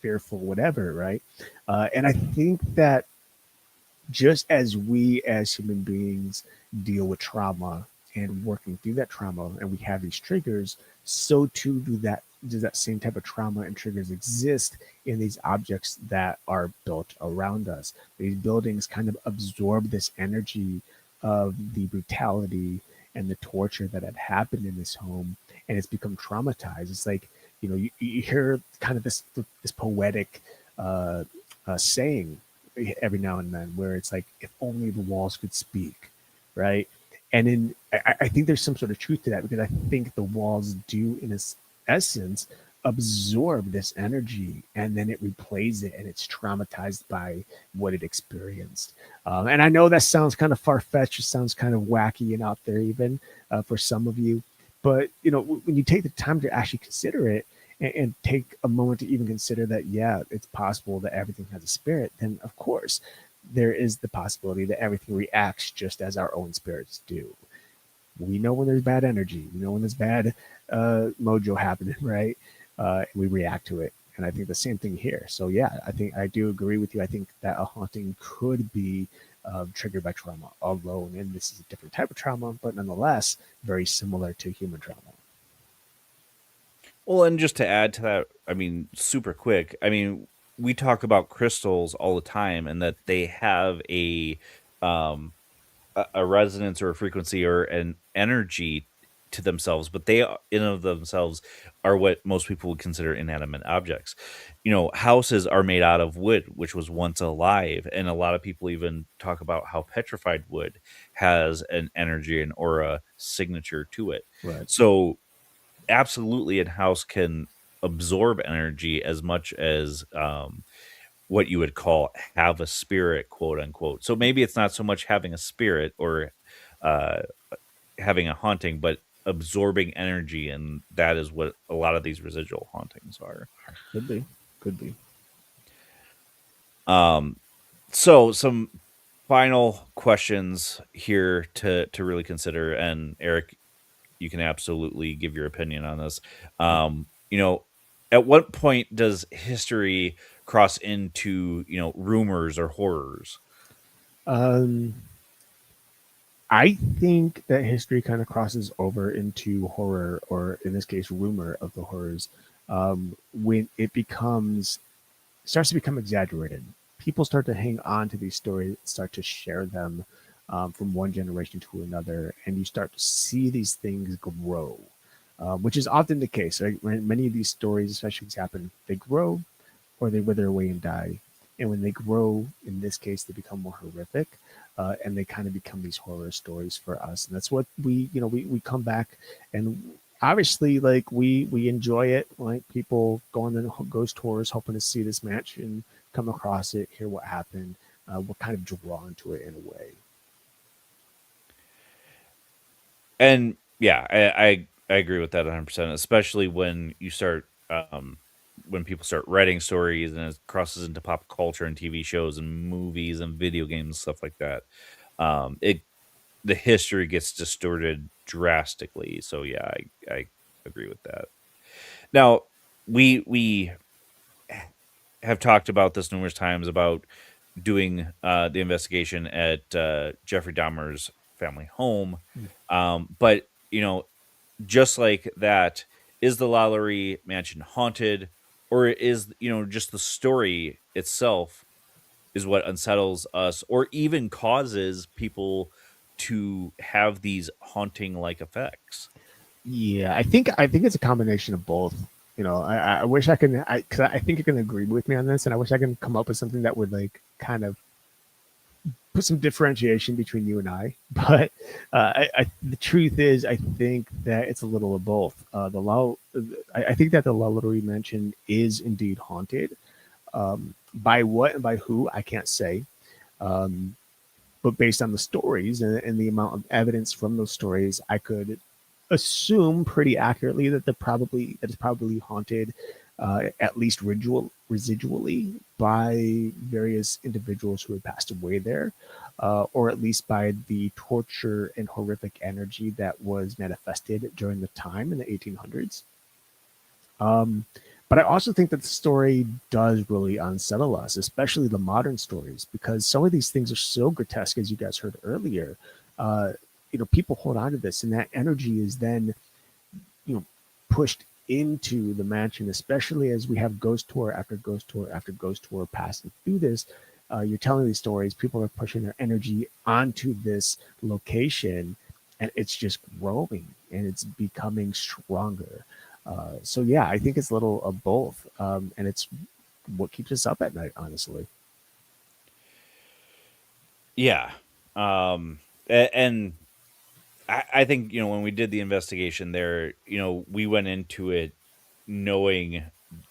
fearful, whatever, right? And I think that just as we as human beings deal with trauma and working through that trauma and we have these triggers, so too does that same type of trauma and triggers exist in these objects that are built around us. These buildings kind of absorb this energy of the brutality and the torture that had happened in this home, and it's become traumatized. It's like, you hear kind of this poetic saying every now and then where it's like, if only the walls could speak, right? And I think there's some sort of truth to that, because I think the walls do, in its essence, absorb this energy, and then it replays it, and it's traumatized by what it experienced. And I know that sounds kind of far-fetched, it sounds kind of wacky and out there even for some of you, but when you take the time to actually consider it, and take a moment to even consider that, yeah, it's possible that everything has a spirit, then of course there is the possibility that everything reacts just as our own spirits do. We know when there's bad energy, we know when there's bad mojo happening, right? we react to it. And I think the same thing here. So yeah, I think I do agree with you. I think that a haunting could be triggered by trauma alone, and this is a different type of trauma, but nonetheless very similar to human trauma. Well, and just to add to that, I mean, super quick. I mean, we talk about crystals all the time, and that they have um, a resonance or a frequency or an energy to themselves, but they in of themselves are what most people would consider inanimate objects. You know, houses are made out of wood, which was once alive, and a lot of people even talk about how petrified wood has an energy and aura signature to it. Right. So absolutely, a house can absorb energy as much as what you would call have a spirit, quote unquote. So maybe it's not so much having a spirit or uh, having a haunting, but absorbing energy, and that is what a lot of these residual hauntings are. Could be. Could be. Um, so some final questions here to really consider, and Eric, you can absolutely give your opinion on this. You know, at what point does history cross into, you know, rumors or horrors? Um, I think that history kind of crosses over into horror, or in this case, rumor of the horrors, when it becomes starts to become exaggerated. People start to hang on to these stories, start to share them from one generation to another, and you start to see these things grow, which is often the case. Right? When many of these stories, especially these happen, they grow or they wither away and die. And when they grow, in this case, they become more horrific, and they kind of become these horror stories for us. And that's what we come back, and obviously, like we enjoy it. Like people go on the ghost tours, hoping to see this mansion, come across it, hear what happened. We're kind of drawn to it in a way. And yeah, I agree with that 100%, especially when you start when people start writing stories and it crosses into pop culture and TV shows and movies and video games and stuff like that. It The history gets distorted drastically. So yeah, I agree with that. Now, we have talked about this numerous times about doing the investigation at Jeffrey Dahmer's family home. Mm. But you know, just like that, is the LaLaurie Mansion haunted, or is, you know, just the story itself is what unsettles us, or even causes people to have these haunting like effects? Yeah, I think it's a combination of both. I wish I can, because I think you're gonna agree with me on this, and I wish I can come up with something that would like kind of put some differentiation between you and I. But the truth is, I think that it's a little of both. I think that the LaLaurie Mansion is indeed haunted. By what and by who, I can't say. Um, but based on the stories and the amount of evidence from those stories, I could assume pretty accurately that it's probably haunted, at least residually by various individuals who had passed away there, or at least by the torture and horrific energy that was manifested during the time in the 1800s. Um, but I also think that the story does really unsettle us, especially the modern stories, because some of these things are so grotesque, as you guys heard earlier. Uh, People hold on to this, and that energy is then, pushed into the mansion, especially as we have ghost tour after ghost tour after ghost tour passing through this. You're telling these stories, people are pushing their energy onto this location, and it's just growing and it's becoming stronger. So yeah, I think it's a little of both, and it's what keeps us up at night, honestly. Yeah. And I think, you know, when we did the investigation there, you know, we went into it knowing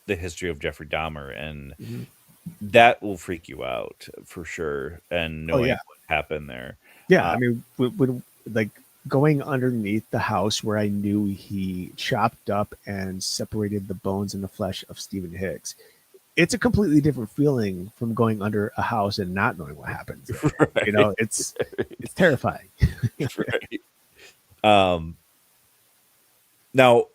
the history of Jeffrey Dahmer, and Mhm. that will freak you out for sure. And Oh knowing yeah, what happened there. yeah. Uh, I mean, like going underneath the house where I knew he chopped up and separated the bones and the flesh of Stephen Hicks. It's a completely different feeling from going under a house and not knowing what happens there. right. It's terrifying. Right. Um, Now,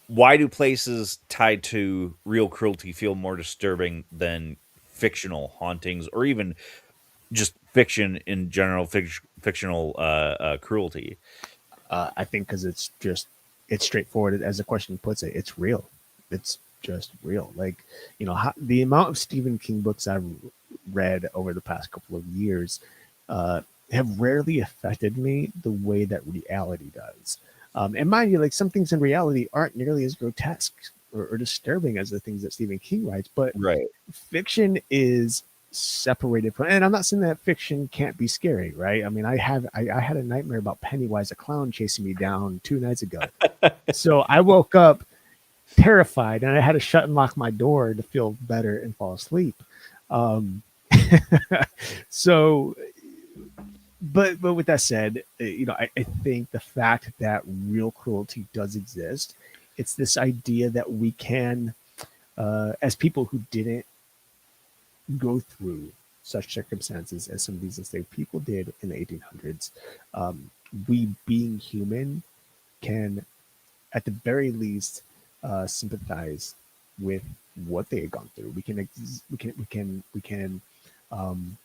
why do places tied to real cruelty feel more disturbing than fictional hauntings or even just fiction in general, fictional cruelty? I think because it's straightforward as the question puts it. It's real. It's just real. Like the amount of Stephen King books I've read over the past couple of years uh, have rarely affected me the way that reality does. And mind you, like some things in reality aren't nearly as grotesque or disturbing as the things that Stephen King writes, but Right. fiction is separated from, and I'm not saying that fiction can't be scary, right? I mean, I had a nightmare about Pennywise the clown chasing me down 2 nights ago. So I woke up terrified and I had to shut and lock my door to feel better and fall asleep. Um, so, but with that said, I think the fact that real cruelty does exist, it's this idea that we can, as people who didn't go through such circumstances as some of these enslaved people did in the 1800s, we being human can, at the very least, sympathize with what they had gone through. We can um,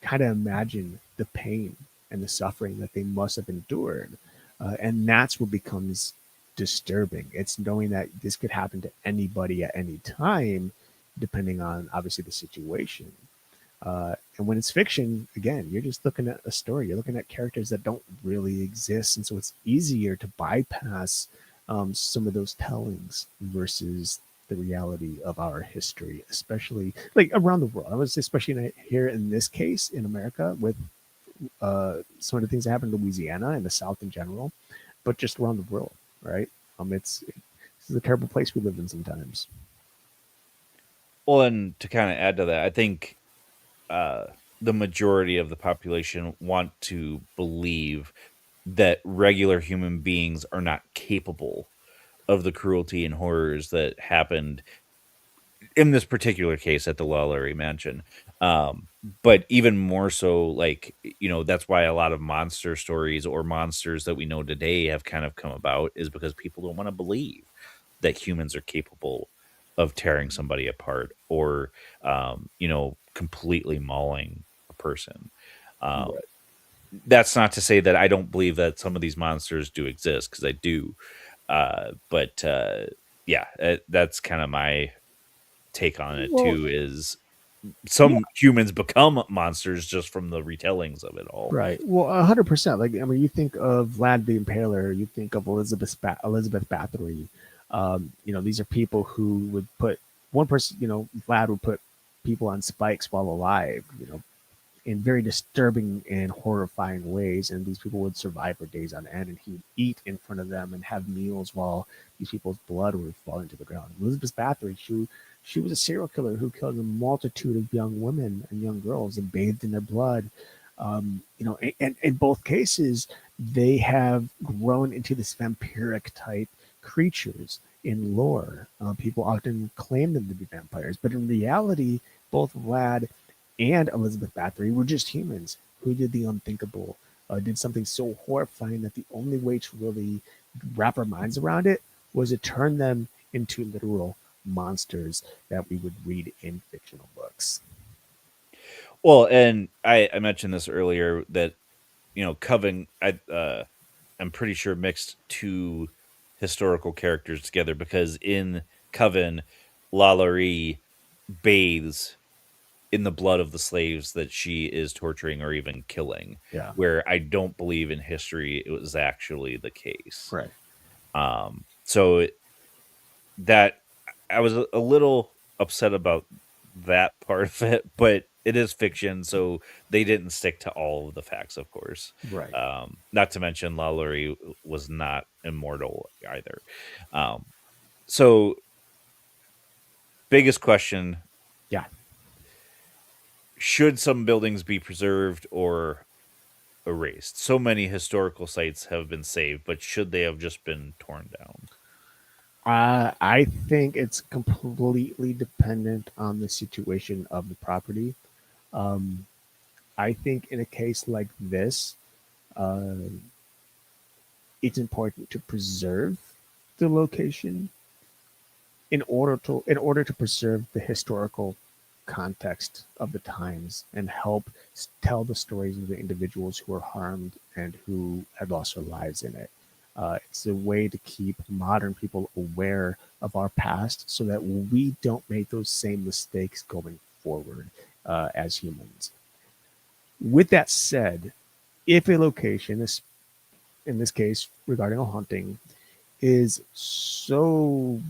kind of imagine the pain and the suffering that they must have endured, and that's what becomes disturbing. It's knowing that this could happen to anybody at any time, depending on obviously the situation. And when it's fiction, again, you're just looking at a story. You're looking at characters that don't really exist, and so it's easier to bypass some of those tellings versus the reality of our history, especially like around the world. I was especially here in this case in America with some of the things that happened in Louisiana and the South in general, but just around the world, right? This is a terrible place we live in sometimes. Well, and to kind of add to that, I think uh, the majority of the population want to believe that regular human beings are not capable of the cruelty and horrors that happened in this particular case at the LaLaurie Mansion. But even more so, like, that's why a lot of monster stories or monsters that we know today have kind of come about is because people don't want to believe that humans are capable of tearing somebody apart or, completely mauling a person. Um, Right. that's not to say that I don't believe that some of these monsters do exist because I do. But yeah, that's kind of my take on it Well, too is yeah, some humans become monsters just from the retellings of it all. right. Well, 100%. Like, I mean, you think of Vlad the Impaler, you think of Elizabeth Bathory. These are people who would put one person. Vlad would put people on spikes while alive. In very disturbing and horrifying ways, and these people would survive for days on end. And he would eat in front of them and have meals while these people's blood would fall into the ground. Elizabeth Bathory, she was a serial killer who killed a multitude of young women and young girls and bathed in their blood. And in both cases, they have grown into this vampiric type creatures in lore. People often claim them to be vampires, but in reality, both Vlad and Elizabeth Bathory were just humans who did the unthinkable, did something so horrifying that the only way to really wrap our minds around it was to turn them into literal monsters that we would read in fictional books. Well, and I mentioned this earlier that Coven I'm pretty sure mixed two historical characters together because in Coven, LaLaurie bathes in the blood of the slaves that she is torturing or even killing, Yeah, where I don't believe in history it was actually the case. right. So that I was a little upset about that part of it, but it is fiction, so they didn't stick to all of the facts, of course. Right. Not to mention, LaLaurie was not immortal either. Um, so, biggest question: Yeah. should some buildings be preserved or erased? So many historical sites have been saved, but should they have just been torn down? I think it's completely dependent on the situation of the property. Um, I think in a case like this, uh, it's important to preserve the location in order to preserve the historical context of the times and help tell the stories of the individuals who were harmed and who had lost their lives in it. It's a way to keep modern people aware of our past so that we don't make those same mistakes going forward as humans. With that said, if a location is, in this case, regarding a haunting, is so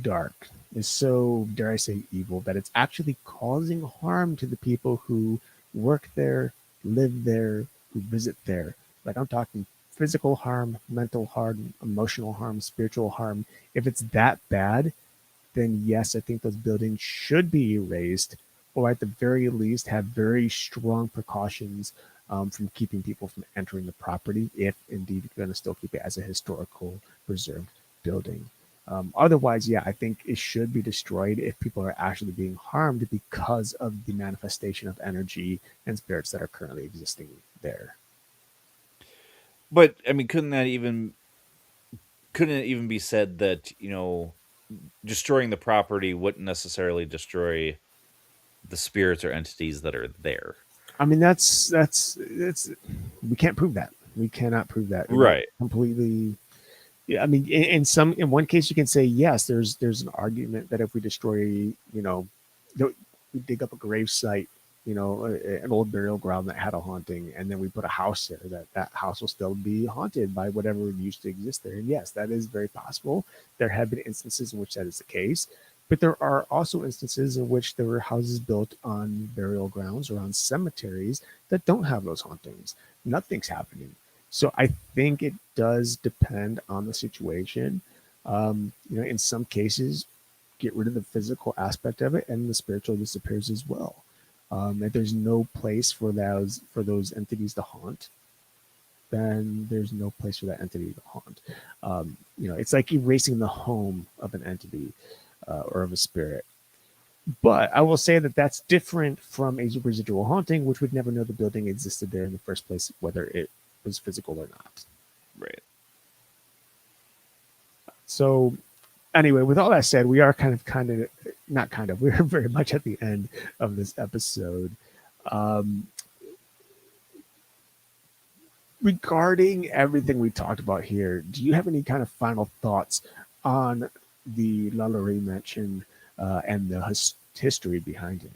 dark, is so, dare I say, evil that it's actually causing harm to the people who work there, live there, who visit there. Like I'm talking physical harm, mental harm, emotional harm, spiritual harm. If it's that bad, then yes, I think those buildings should be erased, or at the very least have very strong precautions from keeping people from entering the property, if indeed you're going to still keep it as a historical preserved building. Otherwise, yeah, I think it should be destroyed if people are actually being harmed because of the manifestation of energy and spirits that are currently existing there. But I mean, couldn't it even be said that, destroying the property wouldn't necessarily destroy the spirits or entities that are there? I mean, that's we can't prove that. We cannot prove that. Right. Completely. Yeah, I mean, in one case, you can say yes. There's an argument that if we destroy, we dig up a grave site, an old burial ground that had a haunting, and then we put a house there, that house will still be haunted by whatever used to exist there. And yes, that is very possible. There have been instances in which that is the case, but there are also instances in which there were houses built on burial grounds or on cemeteries that don't have those hauntings. Nothing's happening. So I think it does depend on the situation. In some cases, get rid of the physical aspect of it, and the spiritual disappears as well. If there's no place for those entities to haunt, then there's no place for that entity to haunt. It's like erasing the home of an entity or of a spirit. But I will say that that's different from a residual haunting, which would never know the building existed there in the first place, whether it was physical or not. Right. So, anyway, with all that said, we are not kind of, we're very much at the end of this episode. Um, Regarding everything we talked about here, do you have any kind of final thoughts on the LaLaurie Mansion and the history behind it?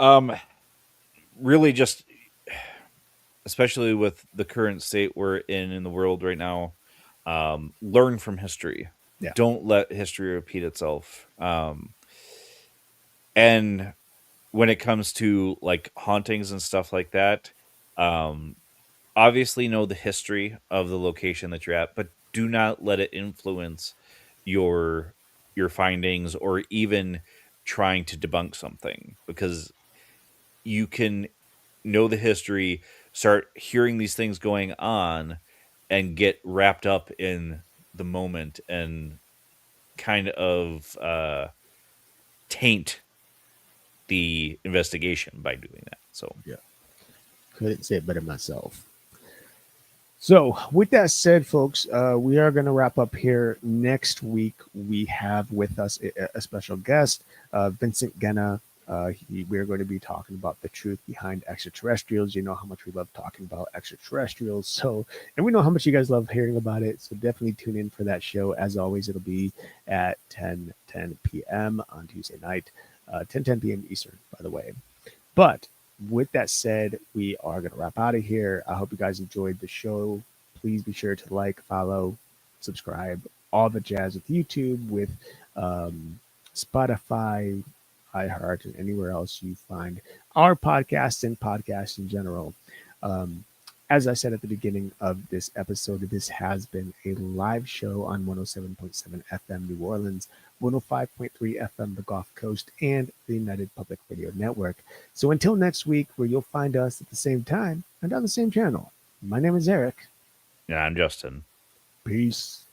Um, Really, just especially with the current state we're in the world right now, learn from history. Yeah. Don't let history repeat itself. And when it comes to like hauntings and stuff like that, um, obviously know the history of the location that you're at, but do not let it influence your your findings or even trying to debunk something, because you can know the history, start hearing these things going on, and get wrapped up in the moment and kind of taint the investigation by doing that. So, Yeah. Couldn't say it better myself. So, with that said, folks, we are going to wrap up here. Next week, we have with us a special guest, Vincent Genna. We are going to be talking about the truth behind extraterrestrials. You know how much we love talking about extraterrestrials. So, and we know how much you guys love hearing about it. So, definitely tune in for that show. As always, it'll be at 10 p.m. on Tuesday night, 10 p.m. Eastern, by the way. But with that said, we are going to wrap out of here. I hope you guys enjoyed the show. Please be sure to like, follow, subscribe, all the jazz with YouTube, with Spotify, iHeart, and anywhere else you find our podcasts and podcasts in general. Um, as I said at the beginning of this episode, this has been a live show on 107.7 FM New Orleans, 105.3 FM the Gulf Coast, and the United Public Radio Network. So until next week, where you'll find us at the same time and on the same channel, my name is Erik. yeah, I'm Justin. Peace.